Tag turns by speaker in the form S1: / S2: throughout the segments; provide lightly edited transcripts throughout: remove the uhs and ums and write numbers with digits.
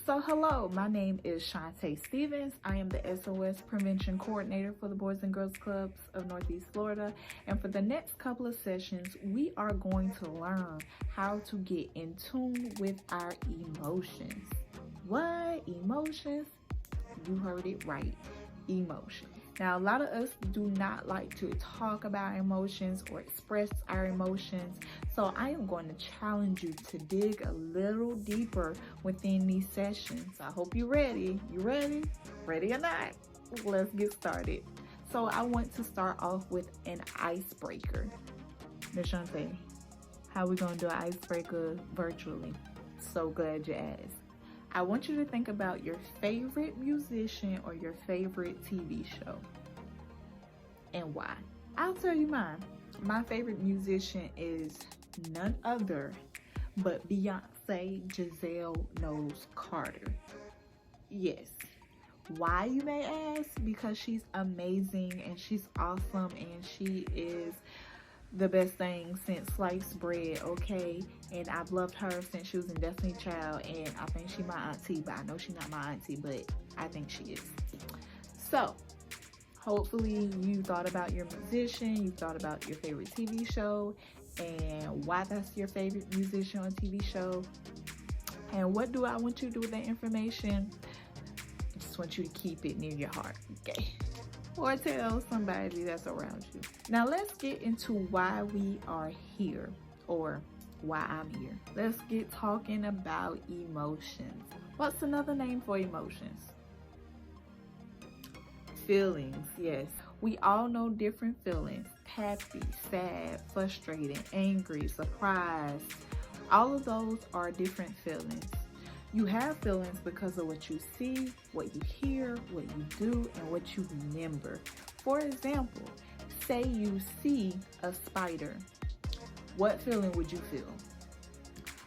S1: So hello, my name is Shantae Stevens. I am the SOS Prevention Coordinator for the Boys and Girls Clubs of Northeast Florida. And for the next couple of sessions, we are going to learn how to get in tune with our emotions. What? Emotions? You heard it right. Emotions. Now, a lot of us do not like to talk about emotions or express our emotions. So I am going to challenge you to dig a little deeper within these sessions. I hope you're ready. You ready? Ready or not? Let's get started. So I want to start off with an icebreaker. Ms. Shantae, how we gonna do an icebreaker virtually? So glad you asked. I want you to think about your favorite musician or your favorite TV show and why. I'll tell you mine. My favorite musician is none other but Beyonce Giselle Knowles Carter. Yes. Why, you may ask? Because she's amazing and she's awesome and she is the best thing since sliced bread, okay? And I've loved her since she was in Destiny Child, and I think she's my auntie, but I know she's not my auntie, but I think she is. So hopefully you thought about your musician, you thought about your favorite TV show and why that's your favorite musician or TV show. And what do I want you to do with that information? I just want you to keep it near your heart, okay? Or tell somebody that's around you. Now let's get into why we are here, or why I'm here. Let's get talking about emotions. What's another name for emotions? Feelings, yes. We all know different feelings. Happy, sad, frustrated, angry, surprised. All of those are different feelings. You have feelings because of what you see, what you hear, what you do, and what you remember. For example, say you see a spider. What feeling would you feel?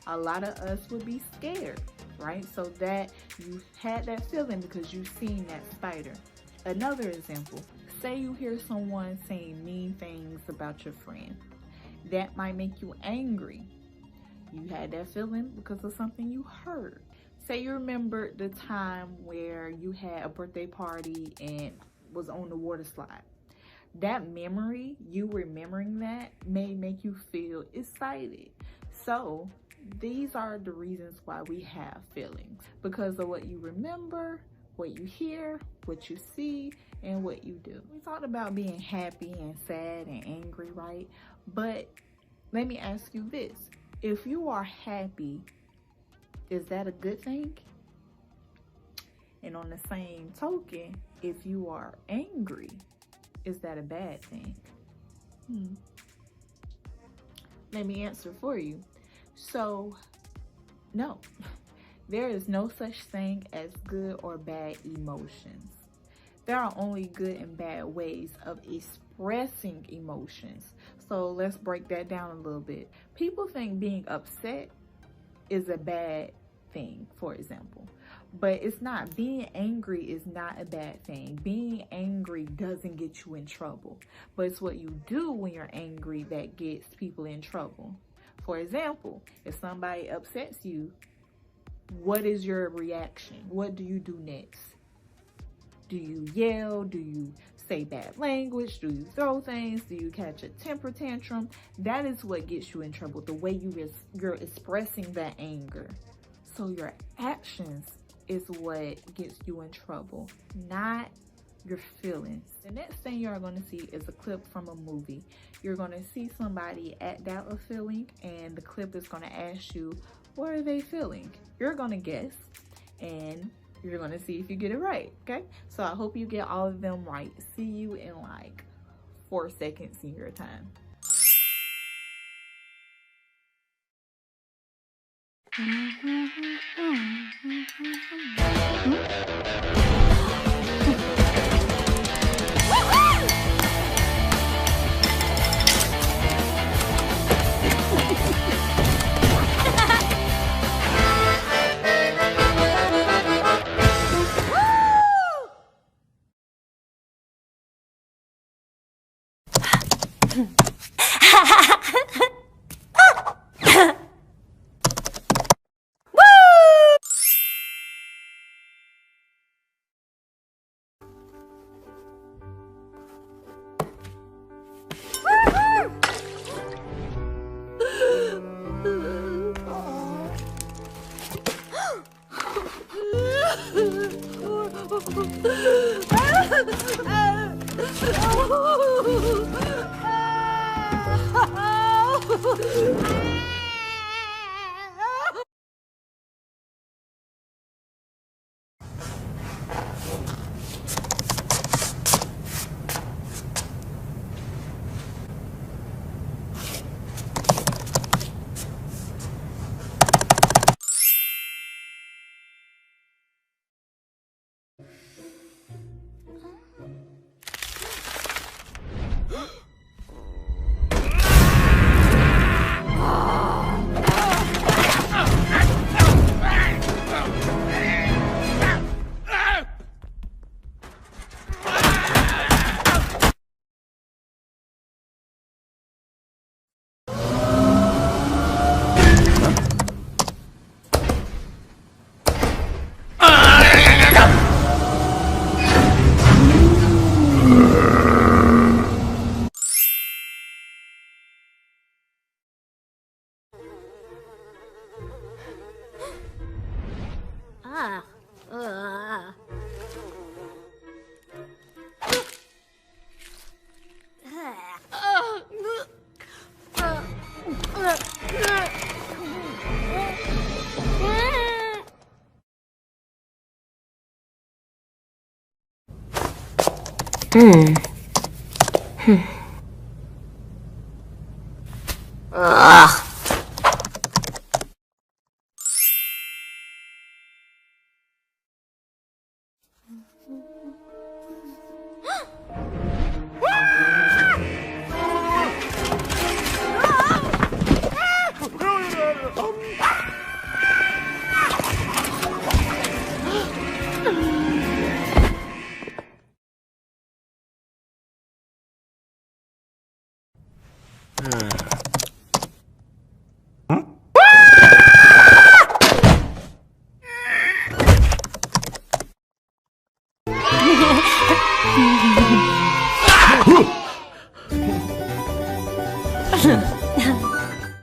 S1: A lot of us would be scared, right? So that you had that feeling because you've seen that spider. Another example, say you hear someone saying mean things about your friend. That might make you angry. You had that feeling because of something you heard. Say you remember the time where you had a birthday party and was on the water slide. That memory, you remembering that, may make you feel excited. So these are the reasons why we have feelings. Because of what you remember, what you hear, what you see, and what you do. We talked about being happy and sad and angry, right? But let me ask you this. If you are happy, is that a good thing? And on the same token, if you are angry, is that a bad thing? Let me answer for you. So, no. There is no such thing as good or bad emotions. There are only good and bad ways of expressing emotions. So let's break that down a little bit. People think being upset is a bad thing, for example, but it's not. Being angry is not a bad thing. Being angry doesn't get you in trouble, but it's what you do when you're angry that gets people in trouble. For example, if somebody upsets you, what is your reaction? What do you do next? Do you yell? Do you say bad language? Do you throw things? Do you catch a temper tantrum? That is what gets you in trouble, the way you're expressing that anger. So your actions is what gets you in trouble, not your feelings. The next thing you are going to see is a clip from a movie. You're going to see somebody act out a feeling, and the clip is going to ask you, what are they feeling? You're going to guess, and you're going to see if you get it right, okay? So I hope you get all of them right. See you in like 4 seconds in your time.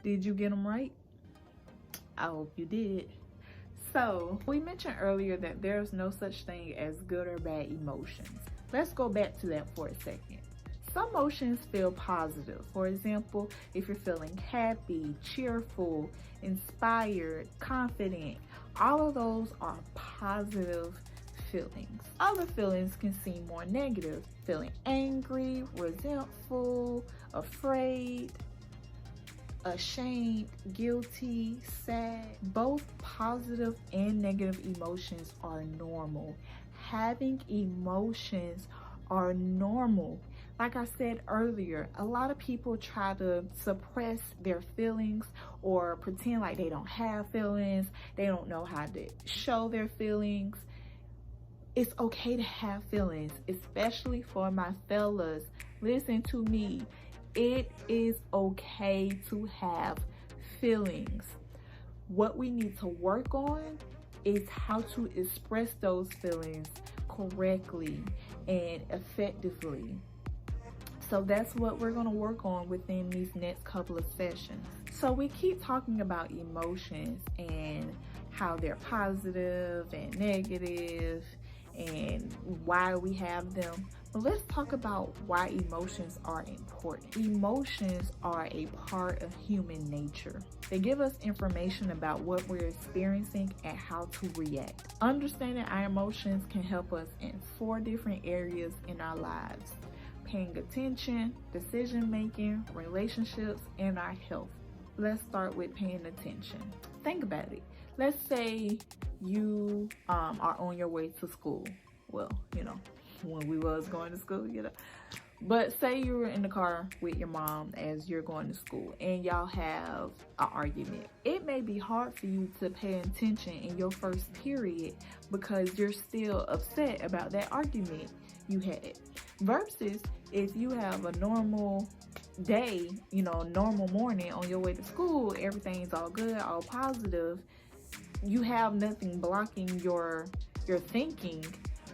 S1: Did you get them right? I hope you did. So we mentioned earlier that there's no such thing as good or bad emotions. Let's go back to that for a second. Some emotions feel positive. For example, if you're feeling happy, cheerful, inspired, confident, all of those are positive feelings. Other feelings can seem more negative, feeling angry, resentful, afraid, ashamed, guilty, sad. Both positive and negative emotions are normal. Having emotions are normal. Like I said earlier, a lot of people try to suppress their feelings or pretend like they don't have feelings. They don't know how to show their feelings. It's okay to have feelings, especially for my fellas. Listen to me. It is okay to have feelings. What we need to work on is how to express those feelings correctly and effectively. So that's what we're going to work on within these next couple of sessions. So we keep talking about emotions and how they're positive and negative and why we have them. But let's talk about why emotions are important. Emotions are a part of human nature. They give us information about what we're experiencing and how to react. Understanding our emotions can help us in 4 different areas in our lives: paying attention, decision making, relationships, and our health. Let's start with paying attention. Think about it. Let's say you are on your way to school. Well, when we was going to school, But say you were in the car with your mom as you're going to school and y'all have an argument. It may be hard for you to pay attention in your first period because you're still upset about that argument you had. Versus if you have a normal day, normal morning on your way to school, everything's all good, all positive. You have nothing blocking your thinking.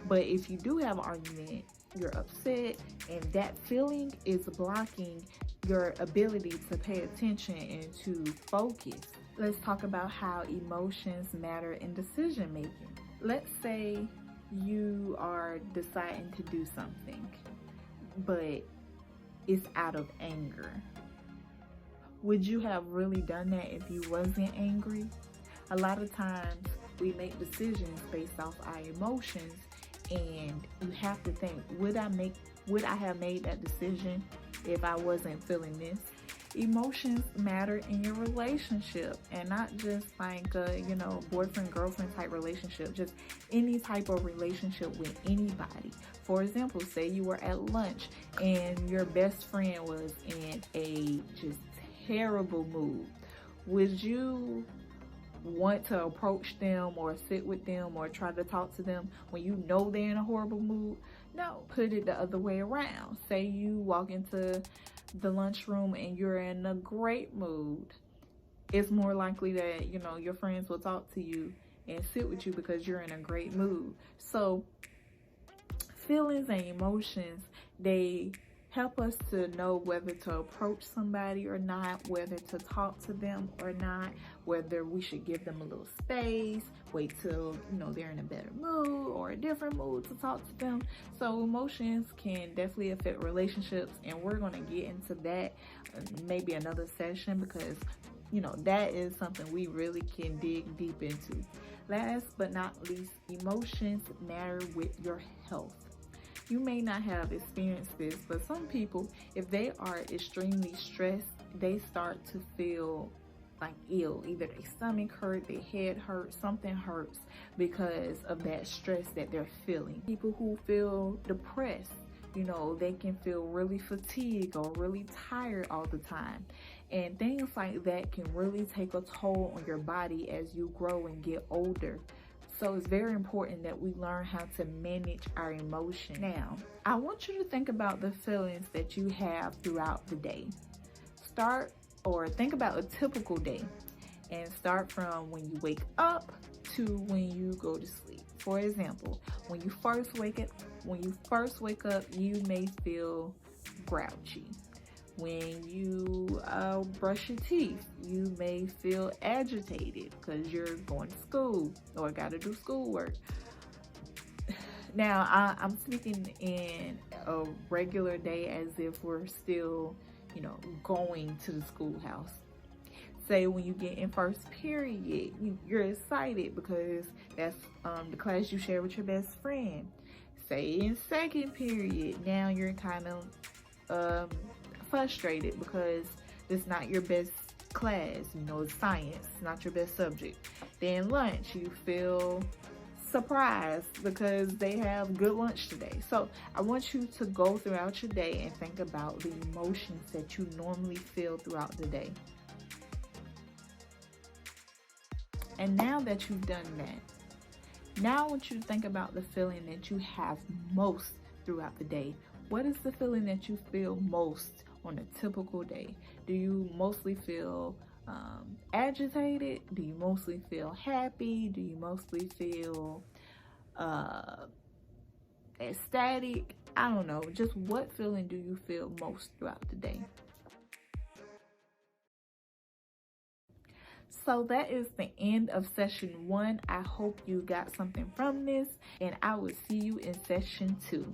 S1: But if you do have an argument, you're upset, and that feeling is blocking your ability to pay attention and to focus. Let's talk about how emotions matter in decision making. Let's say you are deciding to do something, but it's out of anger. Would you have really done that if you wasn't angry? A lot of times we make decisions based off our emotions, and you have to think, would I have made that decision if I wasn't feeling this? Emotions matter in your relationship, and not just like a boyfriend girlfriend type relationship, just any type of relationship with anybody. For example, say you were at lunch and your best friend was in a just terrible mood. Would you want to approach them or sit with them or try to talk to them when you know they're in a horrible mood? No, put it the other way around. Say you walk into the lunchroom and you're in a great mood. It's more likely that your friends will talk to you and sit with you because you're in a great mood. So feelings and emotions, they help us to know whether to approach somebody or not, whether to talk to them or not, whether we should give them a little space, wait till they're in a better mood or a different mood to talk to them. So emotions can definitely affect relationships, and we're going to get into that maybe another session, because that is something we really can dig deep into. Last but not least, emotions matter with your health. You may not have experienced this, but some people, if they are extremely stressed, they start to feel like ill. Either their stomach hurt, their head hurts, something hurts because of that stress that they're feeling. People who feel depressed, they can feel really fatigued or really tired all the time. And things like that can really take a toll on your body as you grow and get older. So it's very important that we learn how to manage our emotions. Now, I want you to think about the feelings that you have throughout the day. Think about a typical day and start from when you wake up to when you go to sleep. For example, when you first wake up, you may feel grouchy. When you brush your teeth, you may feel agitated because you're going to school or got to do schoolwork. Now, I'm speaking in a regular day as if we're still, going to the schoolhouse. Say when you get in first period, you're excited because that's the class you share with your best friend. Say in second period, now you're kind of frustrated because it's not your best class, it's science, not your best subject. Then lunch, you feel surprised because they have good lunch today. So I want you to go throughout your day and think about the emotions that you normally feel throughout the day. And now that you've done that, now I want you to think about the feeling that you have most throughout the day. What is the feeling that you feel most on a typical day? Do you mostly feel agitated? Do you mostly feel happy? Do you mostly feel ecstatic? I don't know. Just what feeling do you feel most throughout the day? So that is the end of session 1. I hope you got something from this, and I will see you in session 2.